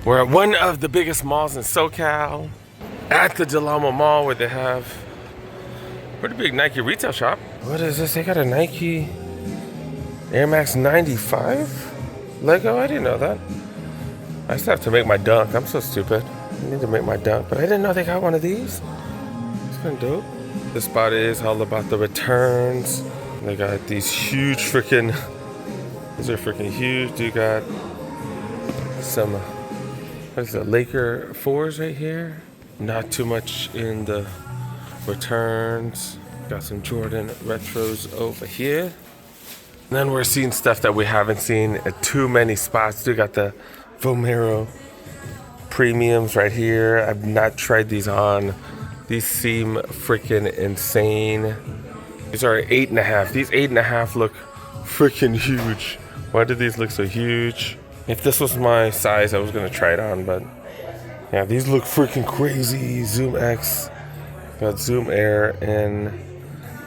We're at one of the biggest malls in SoCal, at the Amo Mall, where they have a pretty big Nike retail shop. What is this? They got a Nike Air Max 95 Lego? I didn't know that. I still have to make my dunk. I'm so stupid. I need to make my dunk, but I didn't know they got one of these. It's kind of dope. This spot is all about the returns. They got these huge freaking, these are freaking huge. You got some, what is it, Laker 4s right here. Not too much in the returns. Got some Jordan retros over here. And then we're seeing stuff that we haven't seen at too many spots. We got the Vomero premiums right here. I've not tried these on. These seem freaking insane. These are 8.5. These 8.5 look freaking huge. Why do these look so huge? If this was my size, I was gonna try it on, but yeah, these look freaking crazy. Zoom X, got Zoom Air, and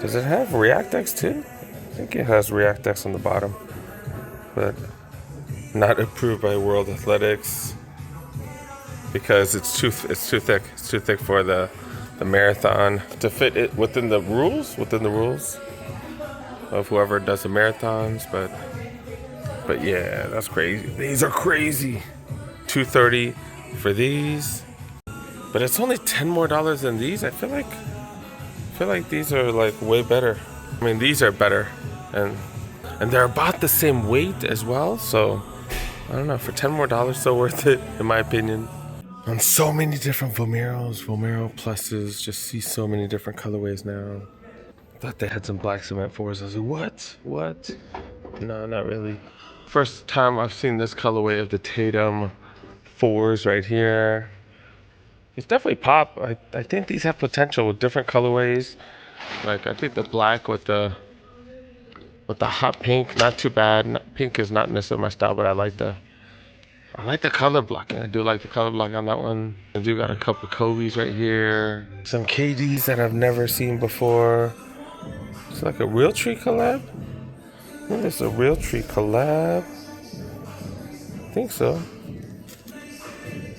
does it have React X too? I think it has React X on the bottom, but not approved by World Athletics because it's too thick. It's too thick for the marathon to fit it within the rules of whoever does the marathons. But yeah, that's crazy. These are crazy. $230 for these, but it's only $10 more than these. I feel like these are like way better. I mean, these are better, and they're about the same weight as well. So I don't know, for $10 more, so worth it in my opinion. On so many different Vomero pluses, just see so many different colorways now. Thought they had some black cement 4s. I was like, what? No, not really. First time I've seen this colorway of the Tatum 4s right here. It's definitely pop. I think these have potential with different colorways. Like I think the black with the hot pink, not too bad. Pink is not necessarily my style, but I like the color blocking. I do like the color block on that one. I do got a couple Kobe's right here. Some KDs that I've never seen before. It's like a Realtree collab. I think it's a Realtree collab. I think so.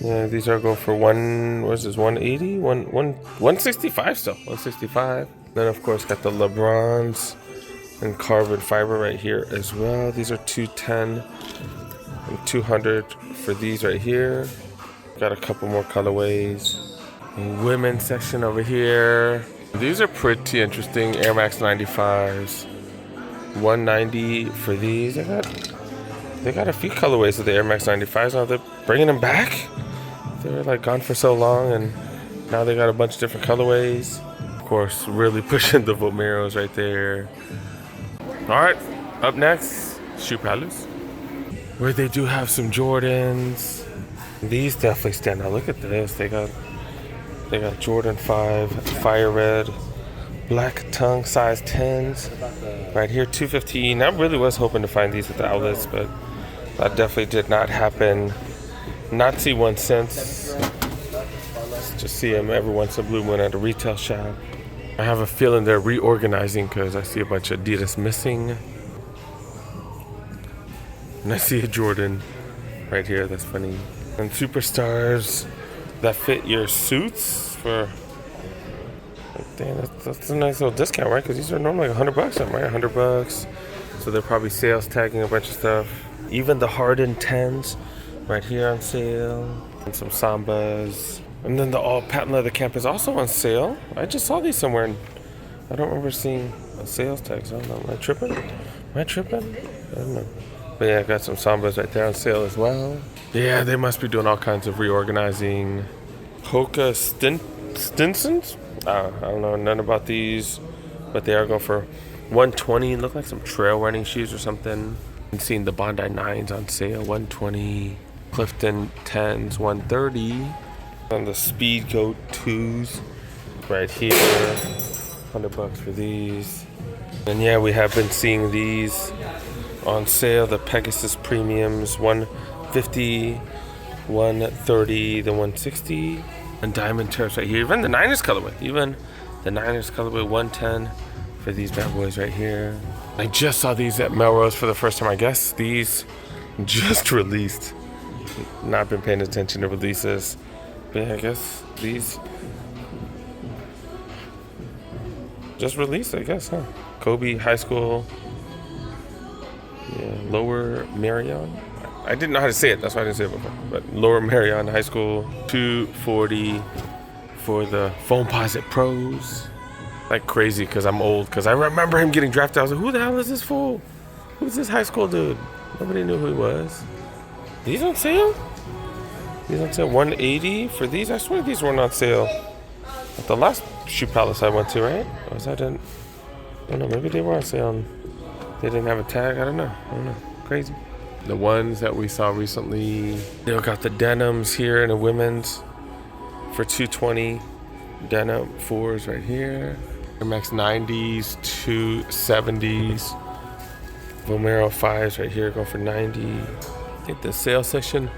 Yeah, these are going for 180? 165 still. 165. Then of course got the LeBrons and carbon fiber right here as well. These are 210 and 200 for these right here. Got a couple more colorways. Women's section over here. These are pretty interesting. Air Max 95s. 190 for these. They got a few colorways of the Air Max 95s. Now they're bringing them back. They were like gone for so long, and now they got a bunch of different colorways. Of course, really pushing the Vomeros right there. All right, up next, Shoe Palace, where they do have some Jordans. These definitely stand out. Look at this. They got Jordan 5 Fire Red, Black Tongue size 10s right here, $215. I really was hoping to find these at the outlets, but that definitely did not happen. Not see one since. Just see them every once in a blue moon at a retail shop. I have a feeling they're reorganizing because I see a bunch of Adidas missing. And I see a Jordan right here. That's funny. And Superstars that fit your suits for, damn, that's a nice little discount, right? Because these are normally like $100, right? $100. So they're probably sales tagging a bunch of stuff. Even the Harden 10s right here on sale. And some Sambas. And then the all patent leather cap is also on sale. I just saw these somewhere, and I don't remember seeing sales tags. I don't know. Am I tripping? I don't know. But yeah, I got some Sambas right there on sale as well. Yeah, they must be doing all kinds of reorganizing. Hoka Stinsons? I don't know none about these, but they are going for $120. Look like some trail running shoes or something. I'm seeing the Bondi 9s on sale, $120. Clifton 10s, $130. And the Speed Goat 2s right here, $100 for these. And yeah, we have been seeing these on sale. The Pegasus Premiums, $150, $130, the $160. And Diamond Turfs right here. Even the Niners colorway. $110 for these bad boys right here. I just saw these at Melrose for the first time. I guess these just released not been paying attention to releases. But yeah, I guess these just released, I guess, huh? Kobe High School. Yeah, Lower Marion. I didn't know how to say it, that's why I didn't say it before. But Lower Marion High School, $240 for the Foamposite Pros. Like crazy, because I'm old, because I remember him getting drafted. I was like, who the hell is this fool? Who's this high school dude? Nobody knew who he was. These on sale? These on sale, $180 for these? I swear these weren't on sale at the last Shoe Palace I went to, right? Or was that in, I don't know, maybe they were on sale and they didn't have a tag. I don't know. Crazy. The ones that we saw recently, they got the denims here in the women's for $220. Denim 4s right here. Air Max 90s, 270s. Vomero 5s right here go for $90. I think the sale section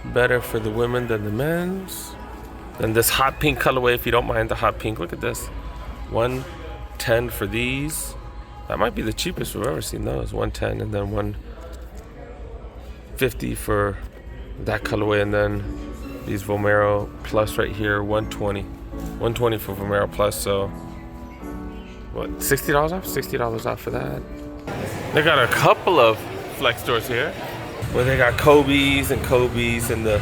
better for the women than the men's. Then this hot pink colorway, if you don't mind the hot pink, look at this. $110 for these. That might be the cheapest we've ever seen those. $110 and then $150 for that colorway, and then these Vomero Plus right here, $120. $120 for Vomero Plus, so what, $60 off? $60 off for that. They got a couple of flex stores here where they got Kobe's in the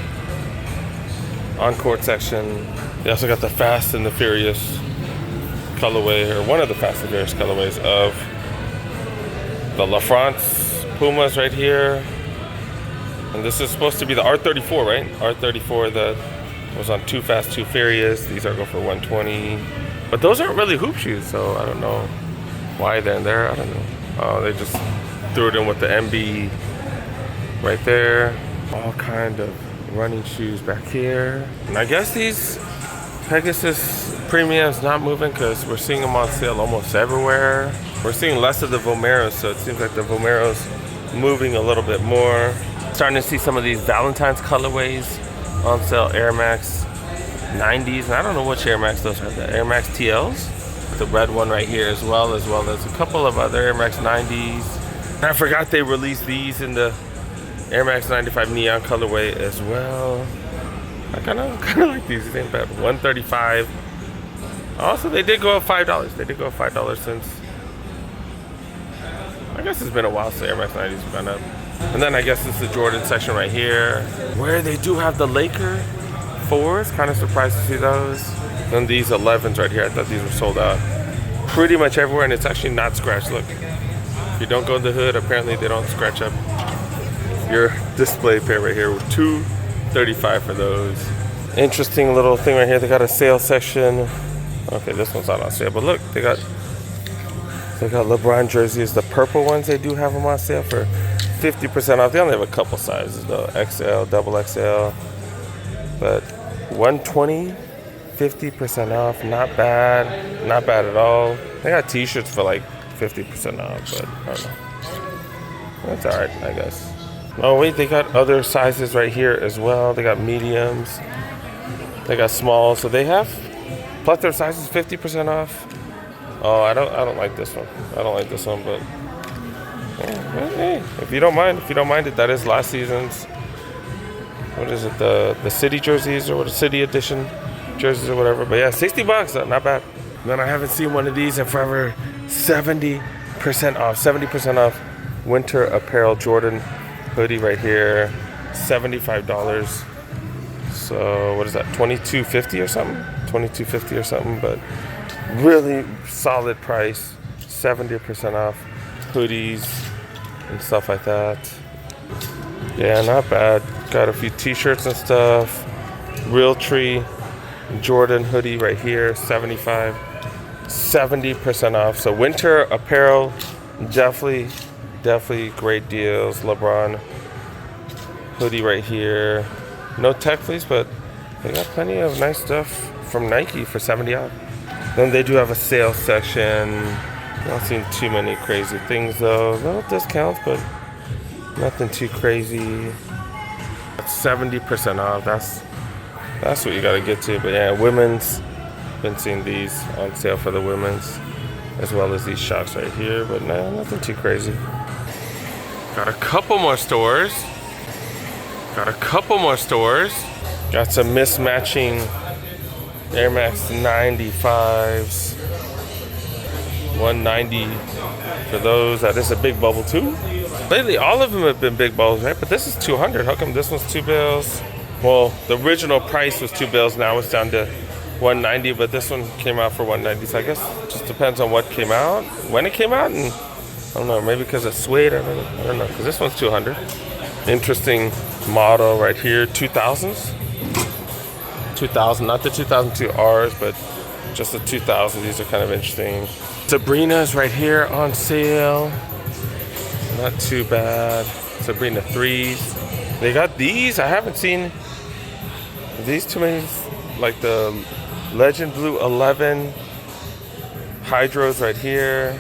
on-court section. They also got the Fast and the Furious colorway, or one of the Fast and Furious colorways of the La France Pumas right here. And this is supposed to be the R34, right? R34 that was on Too Fast, Too Furious. These are going for $120. But those aren't really hoop shoes, so I don't know why they're in there. I don't know. They just threw it in with the MB right there. All kind of running shoes back here. And I guess these Pegasus Premiums not moving because we're seeing them on sale almost everywhere. We're seeing less of the Vomeros, so it seems like the Vomeros moving a little bit more. Starting to see some of these Valentine's colorways on sale. Air Max 90s, and I don't know which Air Max those are. The Air Max TLs, the red one right here, as well as a couple of other Air Max 90s. And I forgot they released these in the Air Max 95 neon colorway as well. I kind of like these. These ain't bad. $135. Also, they did go up $5. They did go up $5 since. I guess it's been a while since Air Max 90s have gone up. And then I guess it's the Jordan section right here, where they do have the Laker 4s. Kind of surprised to see those. And these 11s right here, I thought these were sold out pretty much everywhere, and it's actually not scratched. Look, if you don't go in the hood, apparently they don't scratch up your display pair right here. With $235 for those. Interesting little thing right here. They got a sale section. Okay, this one's not on sale, but look, they got LeBron jerseys. The purple ones, they do have them on sale for 50% off. They only have a couple sizes though, XL, double XL, but $120, 50% off. Not bad at all. They got t-shirts for like 50% off, but I don't know. That's alright, I guess. Oh wait, they got other sizes right here as well. They got mediums, they got small, so they have plus their sizes 50% off. Oh, I don't like this one. I don't like this one, but hey, if you don't mind it, that is last season's. What is it? The city jerseys, or the city edition jerseys or whatever. But yeah, $60, not bad. Man, I haven't seen one of these in forever. 70% off. 70% off. Winter apparel Jordan hoodie right here. $75. So what is that? $22.50 or something? $22.50 or something. But really solid price. 70% off hoodies and stuff like that. Yeah, not bad. Got a few t-shirts and stuff. Realtree Jordan hoodie right here, 70% off. So winter apparel, definitely great deals. LeBron hoodie right here. No tech please, but they got plenty of nice stuff from Nike for 70 off. Then they do have a sales section. Not seeing too many crazy things though. Little discounts, but nothing too crazy. 70% off. That's what you gotta get to. But yeah, women's. Been seeing these on sale for the women's, as well as these shocks right here. But no, nothing too crazy. Got a couple more stores. Got a couple more stores. Got some mismatching Air Max 95s. 190 for those. That is a big bubble too. Lately, all of them have been big bubbles, right? But this is 200. How come this one's 2 bills? Well, the original price was 2 bills. Now it's down to 190, but this one came out for 190. So I guess it just depends on what came out, when it came out, and I don't know, maybe because it's suede. I don't know, because this one's 200. Interesting model right here, 2000s. 2000, not the 2002 Rs, but just the 2000. These are kind of interesting. Sabrina's right here on sale. Not too bad. Sabrina 3s. They got these. I haven't seen these too many, like the Legend Blue 11 Hydros right here.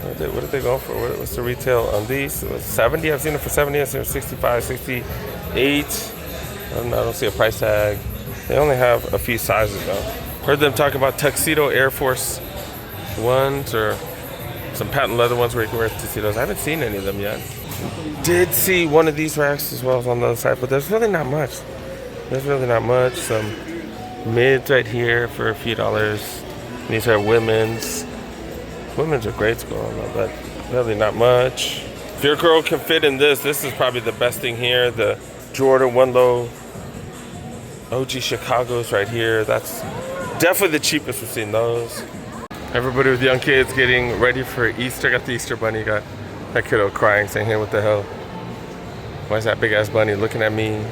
What did they go for? What's the retail on these? It was 70. I've seen it for 70. I've seen it for 65, 68. I don't see a price tag. They only have a few sizes though. Heard them talking about tuxedo Air Force Ones or some patent leather ones where you can wear tuxedos. I haven't seen any of them yet. Did see one of these racks as well as on the other side, but there's really not much. Some mids right here for a few dollars. These are women's. Women's are grade school, but really not much. If your girl can fit in this is probably the best thing here. The Jordan 1 Low OG Chicago's right here. That's definitely the cheapest we've seen those. Everybody with young kids getting ready for Easter. Got the Easter bunny. Got that kiddo crying, saying, hey, what the hell? Why is that big ass bunny looking at me?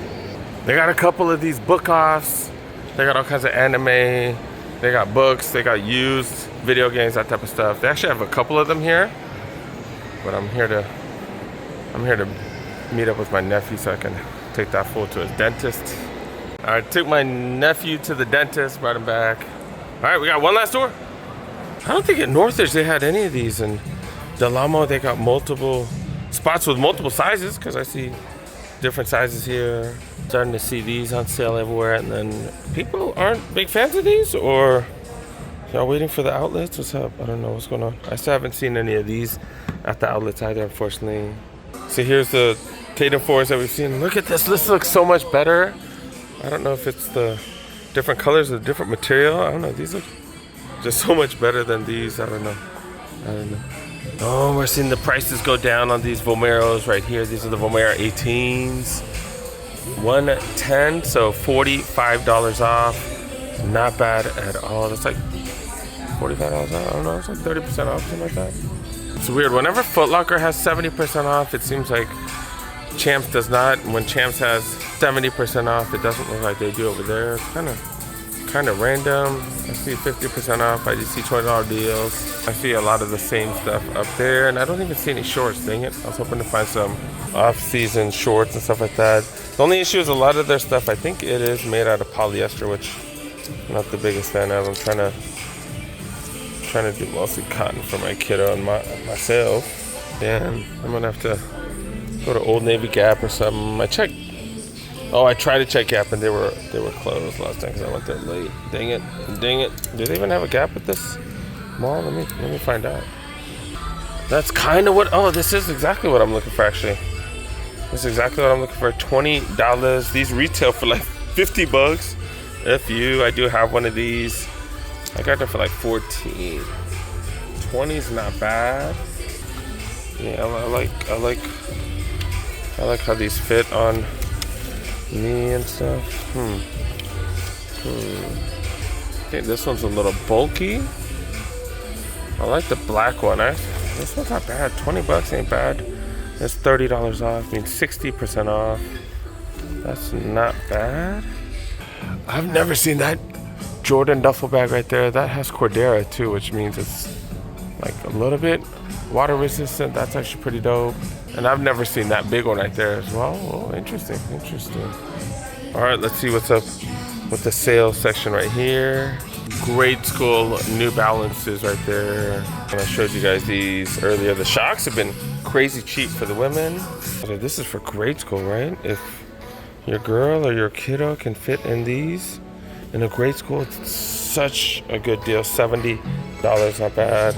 They got a couple of these book offs. They got all kinds of anime. They got books. They got used video games, that type of stuff. They actually have a couple of them here. But I'm here to meet up with my nephew so I can take that fool to his dentist. I took my nephew to the dentist, brought him back. All right, we got one last store. I don't think at Northridge they had any of these. In Del Amo, they got multiple spots with multiple sizes because I see different sizes here. Starting to see these on sale everywhere, and then people aren't big fans of these, or y'all waiting for the outlets? What's up? I don't know what's going on. I still haven't seen any of these at the outlets either, unfortunately. So here's the Tatum 4s that we've seen. Look at this. This looks so much better. I don't know if it's the different colors or the different material. I don't know. These look just so much better than these. I don't know. Oh, we're seeing the prices go down on these Vomeros right here. These are the Vomero 18s. 110, so $45 off. Not bad at all. That's like $45 off. I don't know. It's like 30% off, something like that. It's weird. Whenever Foot Locker has 70% off, it seems like Champs does not. When Champs has 70% off, it doesn't look like they do over there. It's kind of random. I see 50% off. I just see $20 deals. I see a lot of the same stuff up there, and I don't even see any shorts. Dang it! I was hoping to find some off-season shorts and stuff like that. The only issue is a lot of their stuff, I think it is made out of polyester, which I'm not the biggest fan of. I'm trying to do mostly cotton for my kiddo and myself. And I'm gonna have to go to Old Navy, Gap or something. I tried to check Gap and they were closed last time because I went there late. Dang it. Do they even have a Gap at this mall? Let me find out. That's kind of what, this is exactly what I'm looking for actually. This is exactly what I'm looking for. $20. These retail for like $50. I do have one of these. I got them for like $14. $20's not bad. Yeah, I like how these fit on me and stuff. Okay, this one's a little bulky. I like the black one. This one's not bad. $20 ain't bad. It's $30 off. I mean 60% off. That's not bad. I've never seen that Jordan duffel bag right there. That has Cordura too, which means it's like a little bit water resistant. That's actually pretty dope. And I've never seen that big one right there as well. Oh, interesting. All right, let's see what's up with the sales section right here. Grade school New Balances right there. And I showed you guys these earlier. The Shocks have been crazy cheap for the women. So this is for grade school, right? If your girl or your kiddo can fit in these in a grade school, it's such a good deal. $70, not bad.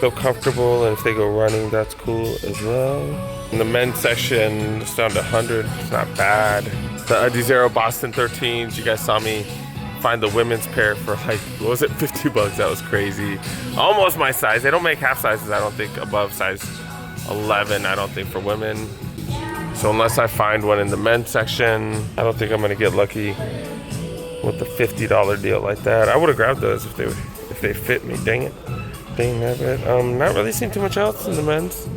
Feel comfortable, and if they go running, that's cool as well. In the men's section, it's down to 100. It's not bad. The Adi Zero Boston 13s. You guys saw me find the women's pair for like, what was it, 50 bucks? That was crazy. Almost my size. They don't make half sizes, I don't think, above size 11, I don't think, for women. So unless I find one in the men's section, I don't think I'm gonna get lucky with the $50 deal like that. I would have grabbed those if they fit me. Dang it. Dang that. Not really seeing too much else in the men's.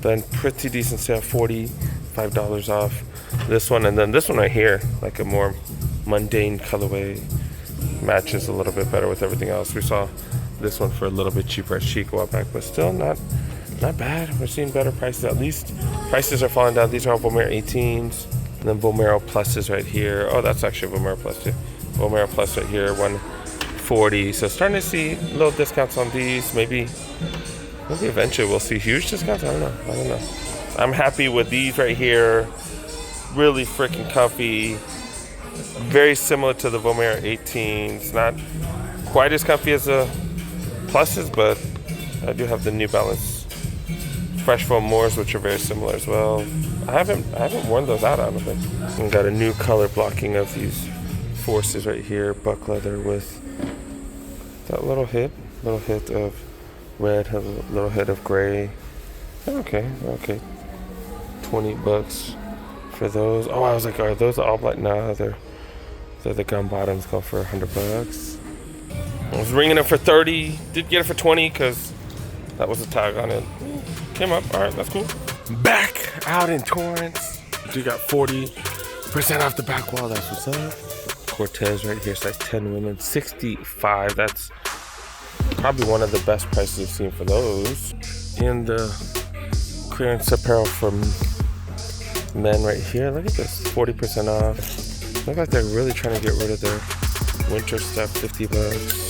Then pretty decent sale, $45 off. This one, and then this one right here, like a more mundane colorway, matches a little bit better with everything else. We saw this one for a little bit cheaper at Chic a while back, but still not bad. We're seeing better prices. At least prices are falling down. These are all Vomero 18s, and then Vomero Pluses right here. Oh, that's actually Vomero Plus too. Vomero Plus right here, 140. So starting to see little discounts on these. Maybe eventually we'll see huge discounts. I don't know. I'm happy with these right here. Really freaking comfy. Very similar to the Vomero 18s. Not quite as comfy as the Pluses, but I do have the New Balance Fresh Foam Moors, which are very similar as well. I haven't worn those out, I don't think. And got a new color blocking of these Forces right here. Buck leather with that little hit of red, has a little hit of gray. Okay. 20 bucks for those. Oh, I was like, are those all black? No, they're the gum bottoms, go for 100 bucks. I was ringing it for 30. Did get it for 20 because that was a tag on it. Came up. All right, that's cool. Back out in Torrance. You got 40% off the back wall. That's what's up. Cortez right here, size 10 women, 65. That's probably one of the best prices I've seen for those. And the clearance apparel from men right here. Look at this, 40% off. Look like they're really trying to get rid of their winter stuff. 50 bucks.